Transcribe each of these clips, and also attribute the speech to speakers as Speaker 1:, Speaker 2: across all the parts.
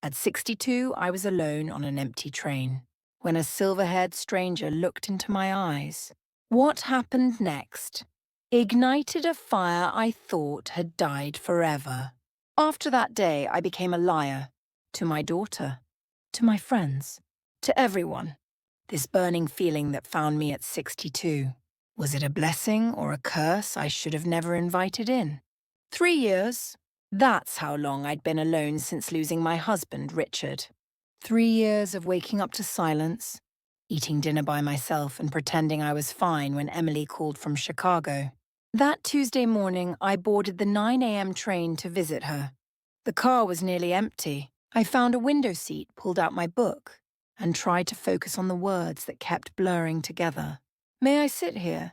Speaker 1: At 62, I was alone on an empty train, when a silver-haired stranger looked into my eyes. What happened next ignited a fire I thought had died forever. After that day, I became a liar. To my daughter, to my friends, to everyone. This burning feeling that found me at 62. Was it a blessing or a curse I should have never invited in? 3 years. That's how long I'd been alone since losing my husband, Richard. 3 years of waking up to silence, eating dinner by myself and pretending I was fine when Emily called from Chicago. That Tuesday morning, I boarded the 9 a.m. train to visit her. The car was nearly empty. I found a window seat, pulled out my book, and tried to focus on the words that kept blurring together. "May I sit here?"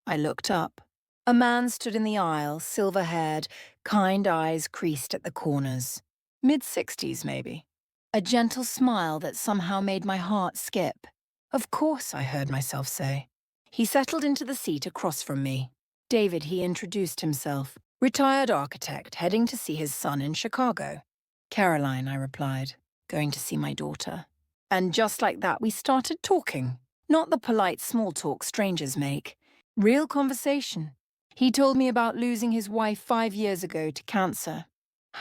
Speaker 1: I looked up. A man stood in the aisle, silver-haired, kind eyes creased at the corners. Mid-60s, maybe. A gentle smile that somehow made my heart skip. "Of course," I heard myself say. He settled into the seat across from me. David, he introduced himself. Retired architect, heading to see his son in Chicago. "Caroline," I replied, "going to see my daughter." And just like that, we started talking. Not the polite small talk strangers make. Real conversation. He told me about losing his wife 5 years ago to cancer.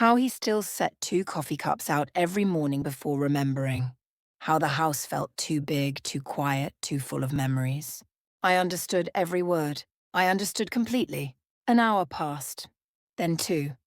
Speaker 1: How he still set 2 coffee cups out every morning before remembering. How the house felt too big, too quiet, too full of memories. I understood every word. I understood completely. An hour passed. Then 2.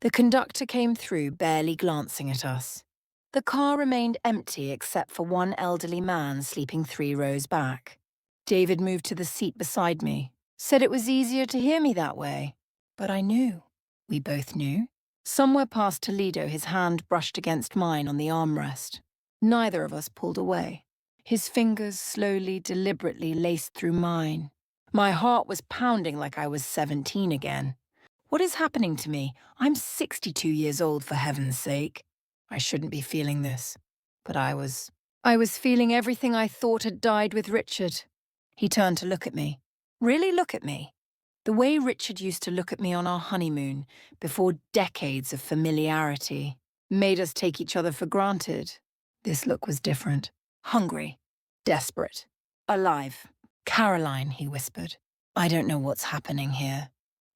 Speaker 1: The conductor came through, barely glancing at us. The car remained empty except for one elderly man sleeping 3 rows back. David moved to the seat beside me, said it was easier to hear me that way. But I knew. We both knew. Somewhere past Toledo, his hand brushed against mine on the armrest. Neither of us pulled away. His fingers slowly, deliberately laced through mine. My heart was pounding like I was 17 again. What is happening to me? I'm 62 years old, for heaven's sake. I shouldn't be feeling this. But I was feeling everything I thought had died with Richard. He turned to look at me. Really look at me. The way Richard used to look at me on our honeymoon, before decades of familiarity, made us take each other for granted. This look was different. Hungry. Desperate. Alive. "Caroline," he whispered. "I don't know what's happening here,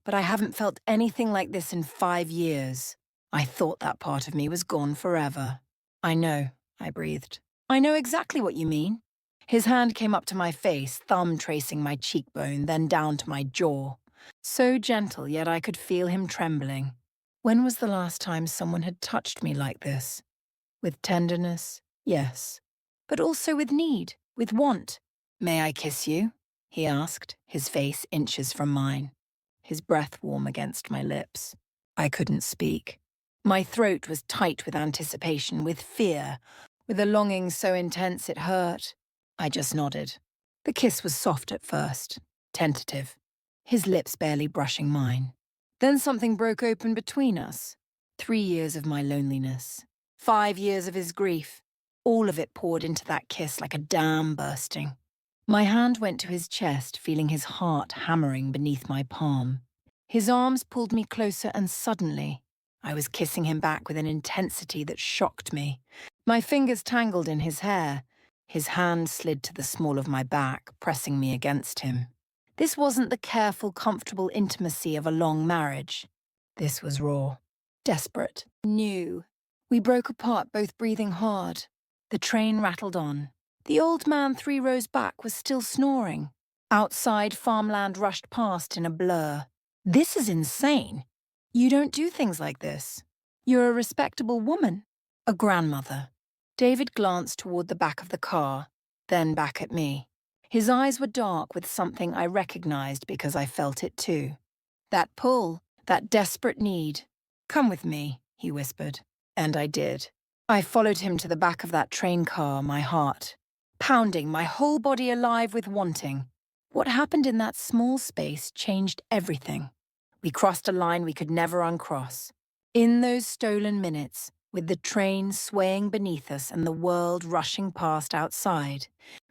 Speaker 1: but I haven't felt anything like this in 5 years. I thought that part of me was gone forever." "I know," I breathed. "I know exactly what you mean." His hand came up to my face, thumb tracing my cheekbone, then down to my jaw. So gentle, yet I could feel him trembling. When was the last time someone had touched me like this? With tenderness, yes, but also with need, with want. "May I kiss you?" he asked, his face inches from mine, his breath warm against my lips. I couldn't speak. My throat was tight with anticipation, with fear, with a longing so intense it hurt. I just nodded. The kiss was soft at first, tentative, his lips barely brushing mine. Then something broke open between us. 3 years of my loneliness, 5 years of his grief. All of it poured into that kiss like a dam bursting. My hand went to his chest, feeling his heart hammering beneath my palm. His arms pulled me closer, and suddenly, I was kissing him back with an intensity that shocked me. My fingers tangled in his hair. His hand slid to the small of my back, pressing me against him. This wasn't the careful, comfortable intimacy of a long marriage. This was raw, desperate, new. We broke apart, both breathing hard. The train rattled on. The old man 3 rows back was still snoring. Outside, farmland rushed past in a blur. This is insane. You don't do things like this. You're a respectable woman. A grandmother. David glanced toward the back of the car, then back at me. His eyes were dark with something I recognized because I felt it too. That pull, that desperate need. "Come with me," he whispered. And I did. I followed him to the back of that train car, my heart pounding, my whole body alive with wanting. What happened in that small space changed everything. We crossed a line we could never uncross. In those stolen minutes, with the train swaying beneath us and the world rushing past outside,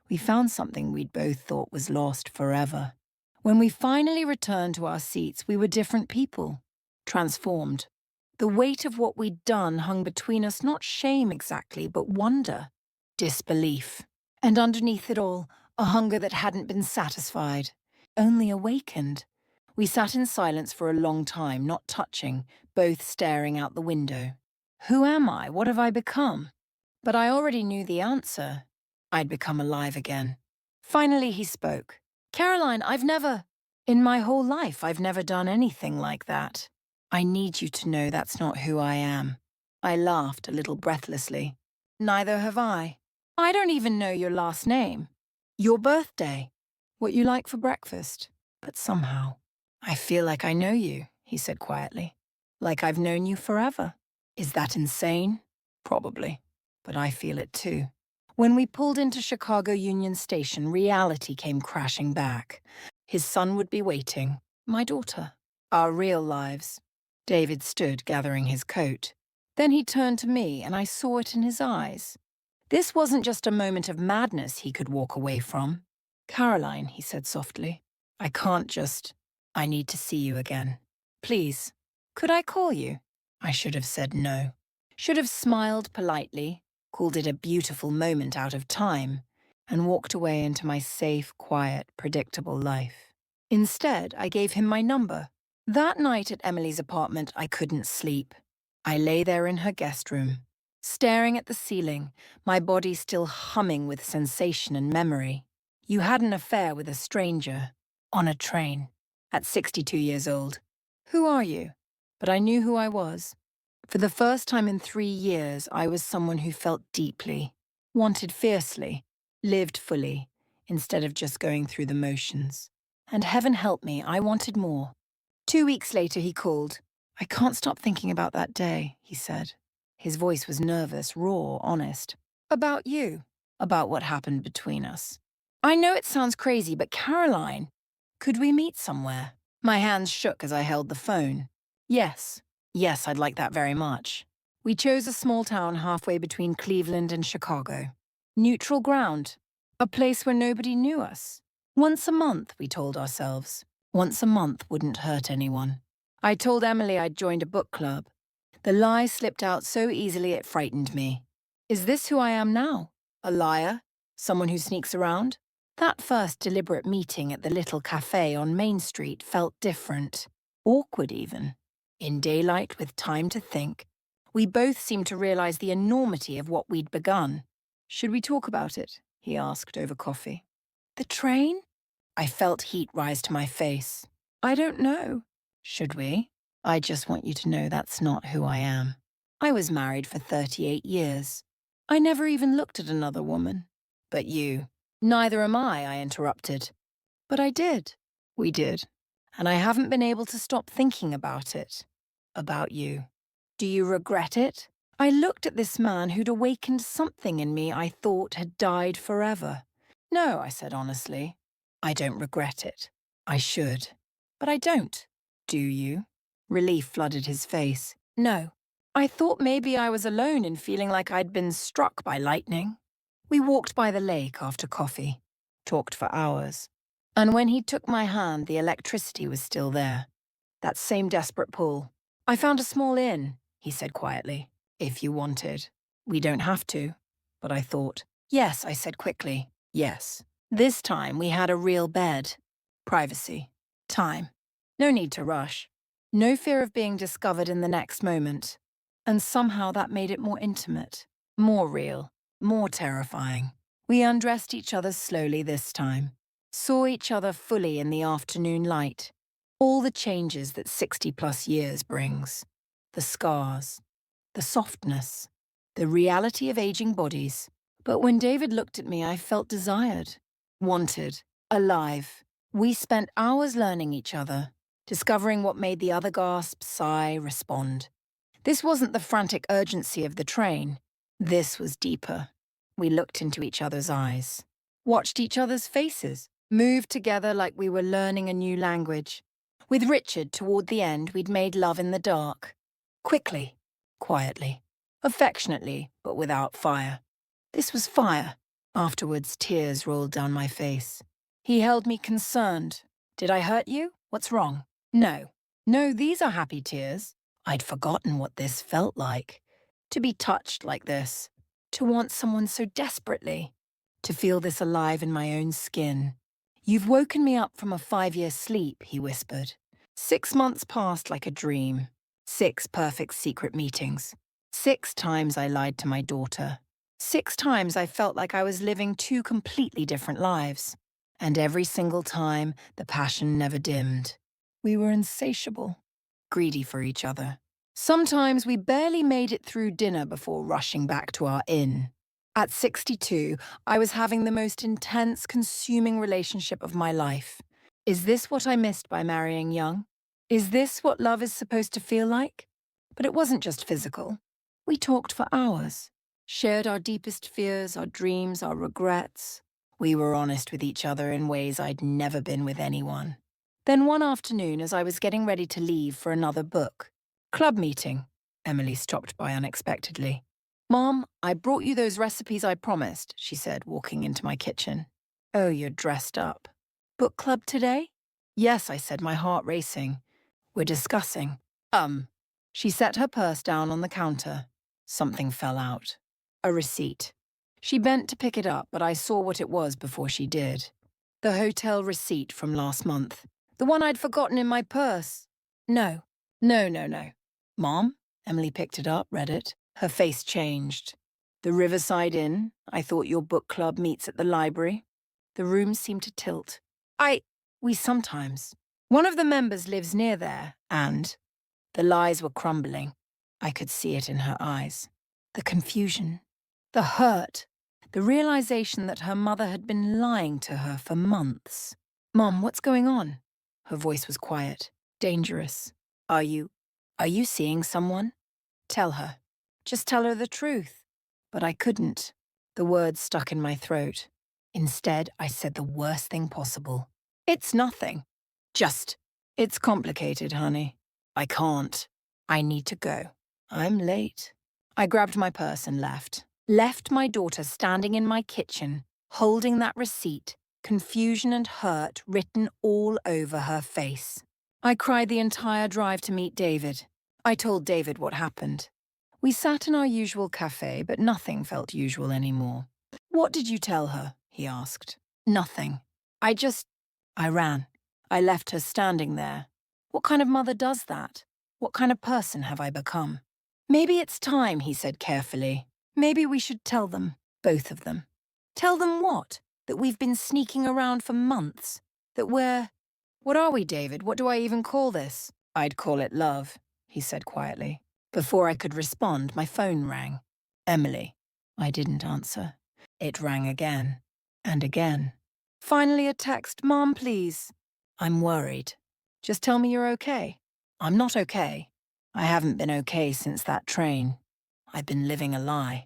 Speaker 1: we found something we'd both thought was lost forever. When we finally returned to our seats, we were different people, transformed. The weight of what we'd done hung between us, not shame exactly, but wonder, disbelief. And underneath it all, a hunger that hadn't been satisfied, only awakened. We sat in silence for a long time, not touching, both staring out the window. Who am I? What have I become? But I already knew the answer. I'd become alive again. Finally he spoke. Caroline, in my whole life, I've never done anything like that. I need you to know that's not who I am. I laughed a little breathlessly. Neither have I. I don't even know your last name. Your birthday. What you like for breakfast. But somehow, I feel like I know you, he said quietly. Like I've known you forever. Is that insane? Probably. But I feel it too. When we pulled into Chicago Union Station, reality came crashing back. His son would be waiting. My daughter. Our real lives. David stood, gathering his coat. Then he turned to me, and I saw it in his eyes. This wasn't just a moment of madness he could walk away from. Caroline, he said softly, I need to see you again. Please, could I call you? I should have said no. Should have smiled politely, called it a beautiful moment out of time, and walked away into my safe, quiet, predictable life. Instead, I gave him my number. That night at Emily's apartment, I couldn't sleep. I lay there in her guest room, staring at the ceiling, my body still humming with sensation and memory. You had an affair with a stranger, on a train, at 62 years old. Who are you? But I knew who I was. For the first time in 3 years, I was someone who felt deeply, wanted fiercely, lived fully, instead of just going through the motions. And heaven help me, I wanted more. 2 weeks later, he called. I can't stop thinking about that day, he said. His voice was nervous, raw, honest. About you. About what happened between us. I know it sounds crazy, but Caroline, could we meet somewhere? My hands shook as I held the phone. Yes, I'd like that very much. We chose a small town halfway between Cleveland and Chicago. Neutral ground. A place where nobody knew us. Once a month, we told ourselves. Once a month wouldn't hurt anyone. I told Emily I'd joined a book club. The lie slipped out so easily it frightened me. Is this who I am now? A liar? Someone who sneaks around? That first deliberate meeting at the little cafe on Main Street felt different. Awkward even. In daylight with time to think, we both seemed to realize the enormity of what we'd begun. Should we talk about it? He asked over coffee. The train? I felt heat rise to my face. I don't know. Should we? I just want you to know that's not who I am. I was married for 38 years. I never even looked at another woman. But you. Neither am I interrupted. But I did. We did. And I haven't been able to stop thinking about it. About you. Do you regret it? I looked at this man who'd awakened something in me I thought had died forever. No, I said honestly. I don't regret it. I should. But I don't. Do you? Relief flooded his face. No. I thought maybe I was alone in feeling like I'd been struck by lightning. We walked by the lake after coffee, talked for hours. And when he took my hand, the electricity was still there. That same desperate pull. I found a small inn, he said quietly. If you wanted. We don't have to. But I thought. Yes, I said quickly. Yes. This time we had a real bed. Privacy. Time. No need to rush. No fear of being discovered in the next moment. And somehow that made it more intimate, more real, more terrifying. We undressed each other slowly this time, saw each other fully in the afternoon light. All the changes that 60-plus years brings. The scars, the softness, the reality of aging bodies. But when David looked at me, I felt desired, wanted, alive. We spent hours learning each other, discovering what made the other gasp, sigh, respond. This wasn't the frantic urgency of the train. This was deeper. We looked into each other's eyes, watched each other's faces, moved together like we were learning a new language. With Richard, toward the end, we'd made love in the dark. Quickly, quietly, affectionately, but without fire. This was fire. Afterwards, tears rolled down my face. He held me concerned. Did I hurt you? What's wrong? No. No, these are happy tears. I'd forgotten what this felt like. To be touched like this. To want someone so desperately. To feel this alive in my own skin. You've woken me up from a 5-year sleep, he whispered. 6 months passed like a dream. 6 perfect secret meetings. 6 times I lied to my daughter. 6 times I felt like I was living 2 completely different lives. And every single time, the passion never dimmed. We were insatiable, greedy for each other. Sometimes we barely made it through dinner before rushing back to our inn. At 62, I was having the most intense, consuming relationship of my life. Is this what I missed by marrying young? Is this what love is supposed to feel like? But it wasn't just physical. We talked for hours, shared our deepest fears, our dreams, our regrets. We were honest with each other in ways I'd never been with anyone. Then one afternoon, as I was getting ready to leave for another book, club meeting, Emily stopped by unexpectedly. Mom, I brought you those recipes I promised, she said, walking into my kitchen. Oh, you're dressed up. Book club today? Yes, I said, my heart racing. We're discussing. She set her purse down on the counter. Something fell out. A receipt. She bent to pick it up, but I saw what it was before she did. The hotel receipt from last month. The one I'd forgotten in my purse. No. No. Mom? Emily picked it up, read it. Her face changed. The Riverside Inn. I thought your book club meets at the library. The room seemed to tilt. We sometimes. One of the members lives near there, and... The lies were crumbling. I could see it in her eyes. The confusion. The hurt. The realization that her mother had been lying to her for months. Mom, what's going on? Her voice was quiet. Dangerous. Are you seeing someone? Tell her. Just tell her the truth. But I couldn't. The words stuck in my throat. Instead, I said the worst thing possible. It's nothing. It's complicated, honey. I can't. I need to go. I'm late. I grabbed my purse and left. Left my daughter standing in my kitchen, holding that receipt, confusion and hurt written all over her face. I cried the entire drive to meet David. I told David what happened. We sat in our usual cafe, but nothing felt usual anymore. What did you tell her? He asked. Nothing. I ran. I left her standing there. What kind of mother does that? What kind of person have I become? Maybe it's time, he said carefully. Maybe we should tell them, both of them. Tell them what? That we've been sneaking around for months? That we're... What are we, David? What do I even call this? I'd call it love, he said quietly. Before I could respond, my phone rang. Emily. I didn't answer. It rang again. And again. Finally a text. Mom, please. I'm worried. Just tell me you're okay. I'm not okay. I haven't been okay since that train. I've been living a lie.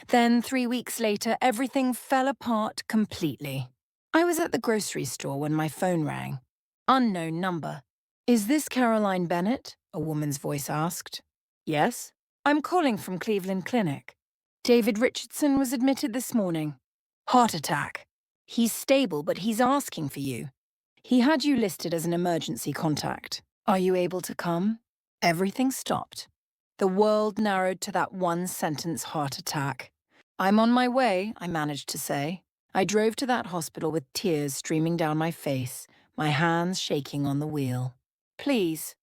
Speaker 1: Then 3 weeks later, everything fell apart completely. I was at the grocery store when my phone rang. Unknown number. Is this Caroline Bennett? A woman's voice asked. Yes. I'm calling from Cleveland Clinic. David Richardson was admitted this morning. Heart attack. He's stable, but he's asking for you. He had you listed as an emergency contact. Are you able to come? Everything stopped. The world narrowed to that one-sentence heart attack. I'm on my way, I managed to say. I drove to that hospital with tears streaming down my face, my hands shaking on the wheel. Please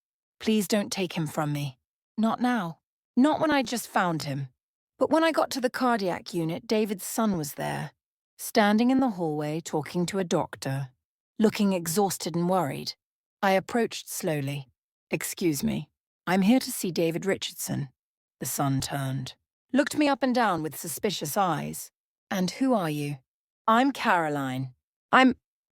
Speaker 1: don't take him from me. Not now. Not when I just found him. But when I got to the cardiac unit, David's son was there, standing in the hallway talking to a doctor, looking exhausted and worried. I approached slowly. Excuse me. I'm here to see David Richardson. The son turned, looked me up and down with suspicious eyes. And who are you? I'm Caroline.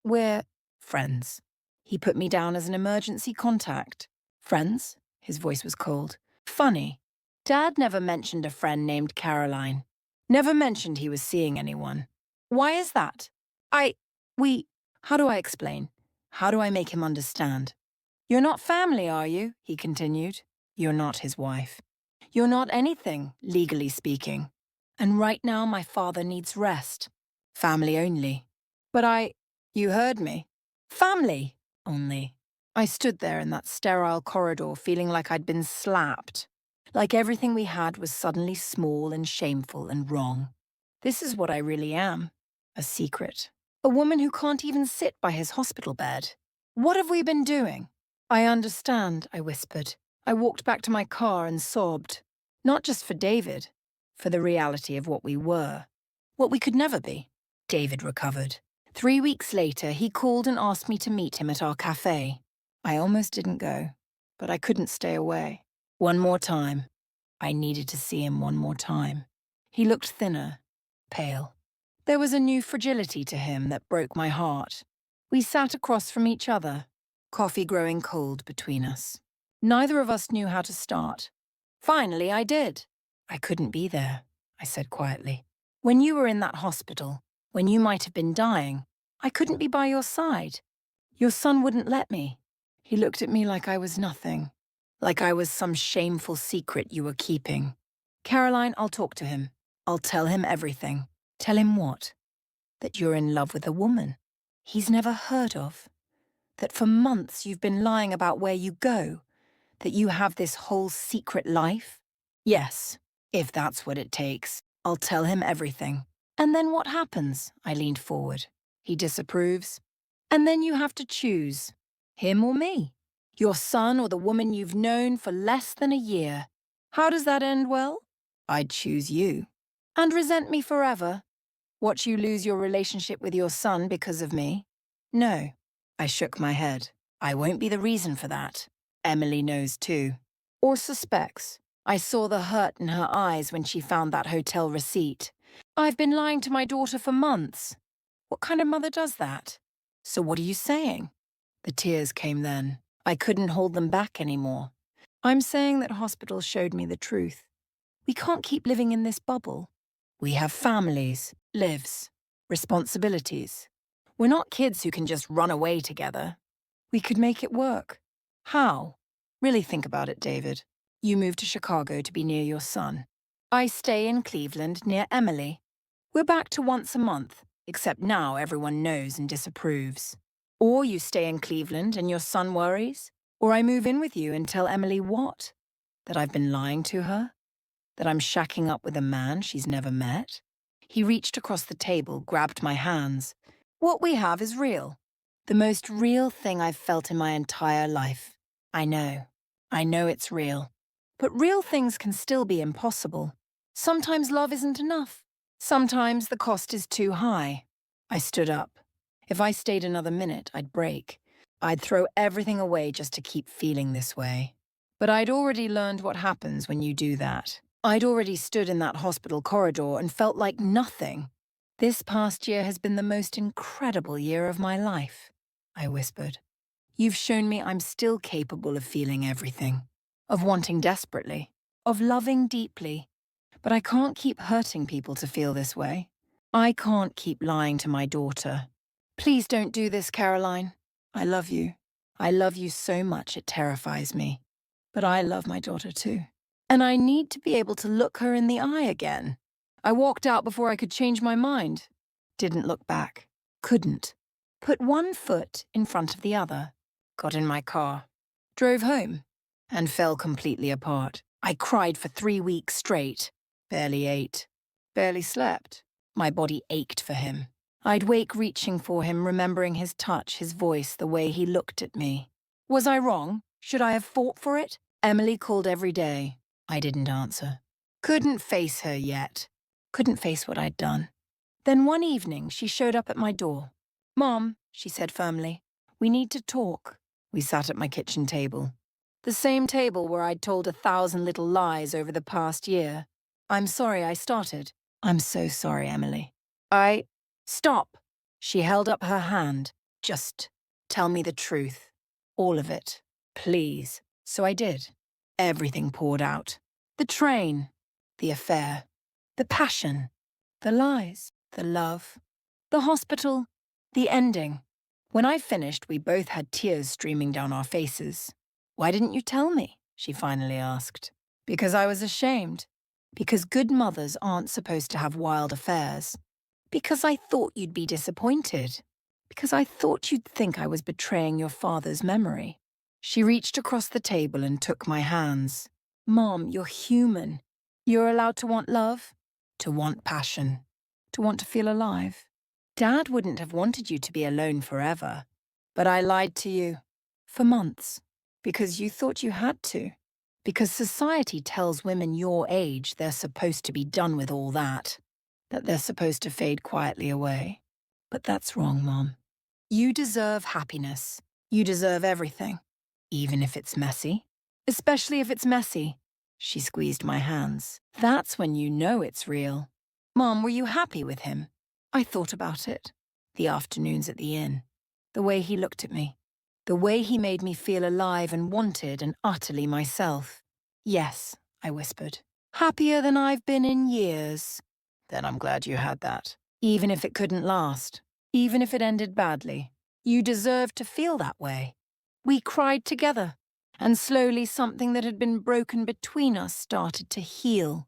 Speaker 1: We're friends. He put me down as an emergency contact. Friends? His voice was cold. Funny. Dad never mentioned a friend named Caroline. Never mentioned he was seeing anyone. Why is that? How do I explain? How do I make him understand? You're not family, are you? He continued. You're not his wife. You're not anything, legally speaking. And right now my father needs rest. Family only. But you heard me. Family only. I stood there in that sterile corridor feeling like I'd been slapped. Like everything we had was suddenly small and shameful and wrong. This is what I really am. A secret. A woman who can't even sit by his hospital bed. What have we been doing? I understand, I whispered. I walked back to my car and sobbed. Not just for David, for the reality of what we were. What we could never be. David recovered. 3 weeks later, he called and asked me to meet him at our cafe. I almost didn't go, but I couldn't stay away. One more time. I needed to see him one more time. He looked thinner, pale. There was a new fragility to him that broke my heart. We sat across from each other, coffee growing cold between us. Neither of us knew how to start. Finally, I did. I couldn't be there, I said quietly. When you were in that hospital, when you might have been dying, I couldn't be by your side. Your son wouldn't let me. He looked at me like I was nothing, like I was some shameful secret you were keeping. Caroline, I'll talk to him. I'll tell him everything. Tell him what? That you're in love with a woman he's never heard of. That for months you've been lying about where you go. That you have this whole secret life. Yes, if that's what it takes, I'll tell him everything. And then what happens? I leaned forward. He disapproves. And then you have to choose. Him or me? Your son or the woman you've known for less than a year. How does that end well? I'd choose you. And resent me forever? Watch you lose your relationship with your son because of me? No. I shook my head. I won't be the reason for that. Emily knows too. Or suspects. I saw the hurt in her eyes when she found that hotel receipt. I've been lying to my daughter for months. What kind of mother does that? So what are you saying? The tears came then. I couldn't hold them back anymore. I'm saying that hospitals showed me the truth. We can't keep living in this bubble. We have families, lives, responsibilities. We're not kids who can just run away together. We could make it work. How? Really think about it, David. You moved to Chicago to be near your son. I stay in Cleveland near Emily. We're back to once a month, except now everyone knows and disapproves. Or you stay in Cleveland and your son worries. Or I move in with you and tell Emily what? That I've been lying to her? That I'm shacking up with a man she's never met? He reached across the table, grabbed my hands. What we have is real. The most real thing I've felt in my entire life. I know it's real. But real things can still be impossible. Sometimes love isn't enough. Sometimes the cost is too high. I stood up. If I stayed another minute, I'd break. I'd throw everything away just to keep feeling this way. But I'd already learned what happens when you do that. I'd already stood in that hospital corridor and felt like nothing. This past year has been the most incredible year of my life, I whispered. You've shown me I'm still capable of feeling everything, of wanting desperately, of loving deeply. But I can't keep hurting people to feel this way. I can't keep lying to my daughter. Please don't do this, Caroline. I love you. I love you so much it terrifies me. But I love my daughter too. And I need to be able to look her in the eye again. I walked out before I could change my mind. Didn't look back. Couldn't. Put one foot in front of the other. Got in my car. Drove home. And fell completely apart. I cried for 3 weeks straight. Barely ate. Barely slept. My body ached for him. I'd wake reaching for him, remembering his touch, his voice, the way he looked at me. Was I wrong? Should I have fought for it? Emily called every day. I didn't answer. Couldn't face her yet. Couldn't face what I'd done. Then one evening, she showed up at my door. Mom, she said firmly, we need to talk. We sat at my kitchen table. The same table where I'd told 1,000 little lies over the past year. I'm sorry I started. I'm so sorry, Emily. Stop. She held up her hand. Just tell me the truth. All of it. Please. So I did. Everything poured out. The train. The affair. The passion. The lies. The love. The hospital. The ending. When I finished, we both had tears streaming down our faces. Why didn't you tell me? She finally asked. Because I was ashamed. Because good mothers aren't supposed to have wild affairs. Because I thought you'd be disappointed. Because I thought you'd think I was betraying your father's memory. She reached across the table and took my hands. Mom, you're human. You're allowed to want love, to want passion, to want to feel alive. Dad wouldn't have wanted you to be alone forever, but I lied to you for months because you thought you had to, because society tells women your age they're supposed to be done with all that they're supposed to fade quietly away. But that's wrong, Mom. You deserve happiness. You deserve everything, even if it's messy. Especially if it's messy. She squeezed my hands. That's when you know it's real. Mom, were you happy with him? I thought about it. The afternoons at the inn. The way he looked at me. The way he made me feel alive and wanted and utterly myself. Yes, I whispered. Happier than I've been in years. Then I'm glad you had that. Even if it couldn't last. Even if it ended badly. You deserved to feel that way. We cried together. And slowly something that had been broken between us started to heal.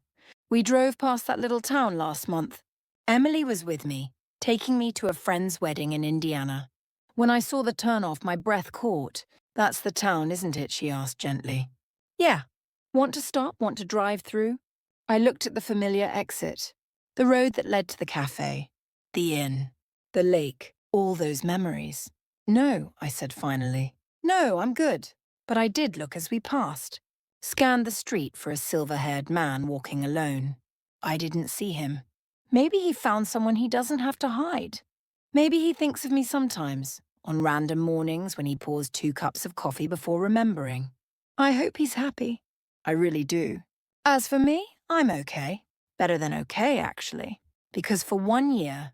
Speaker 1: We drove past that little town last month. Emily was with me, taking me to a friend's wedding in Indiana. When I saw the turnoff, my breath caught. That's the town, isn't it? She asked gently. Yeah. Want to stop? Want to drive through? I looked at the familiar exit. The road that led to the cafe. The inn. The lake. All those memories. No, I said finally. No, I'm good. But I did look as we passed. Scanned the street for a silver-haired man walking alone. I didn't see him. Maybe he found someone he doesn't have to hide. Maybe he thinks of me sometimes, on random mornings when he pours 2 cups of coffee before remembering. I hope he's happy. I really do. As for me, I'm okay. Better than okay, actually. Because for 1 year,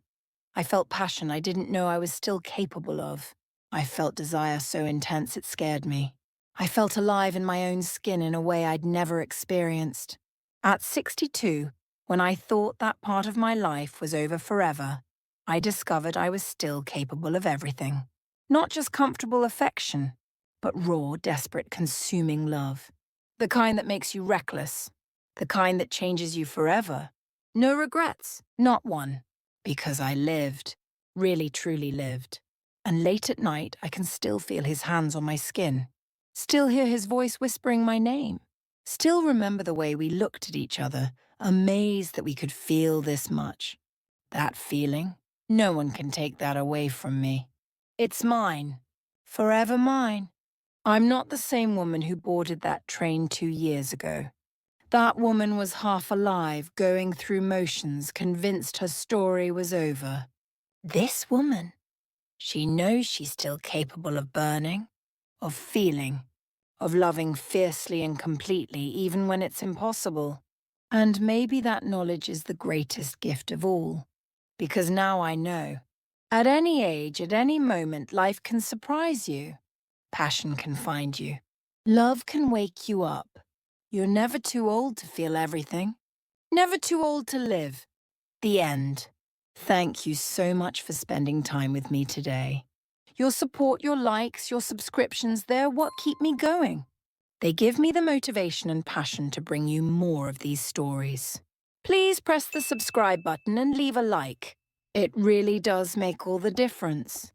Speaker 1: I felt passion I didn't know I was still capable of. I felt desire so intense it scared me. I felt alive in my own skin in a way I'd never experienced. At 62, when I thought that part of my life was over forever, I discovered I was still capable of everything. Not just comfortable affection, but raw, desperate, consuming love. The kind that makes you reckless. The kind that changes you forever. No regrets, not one. Because I lived, really truly lived. And late at night, I can still feel his hands on my skin. Still hear his voice whispering my name. Still remember the way we looked at each other, amazed that we could feel this much. That feeling, no one can take that away from me. It's mine. Forever mine. I'm not the same woman who boarded that train 2 years ago. That woman was half alive, going through motions, convinced her story was over. This woman, she knows she's still capable of burning, of feeling, of loving fiercely and completely, even when it's impossible. And maybe that knowledge is the greatest gift of all. Because now I know. At any age, at any moment, life can surprise you. Passion can find you. Love can wake you up. You're never too old to feel everything. Never too old to live. The end. Thank you so much for spending time with me today. Your support, your likes, your subscriptions, they're what keep me going. They give me the motivation and passion to bring you more of these stories. Please press the subscribe button and leave a like. It really does make all the difference.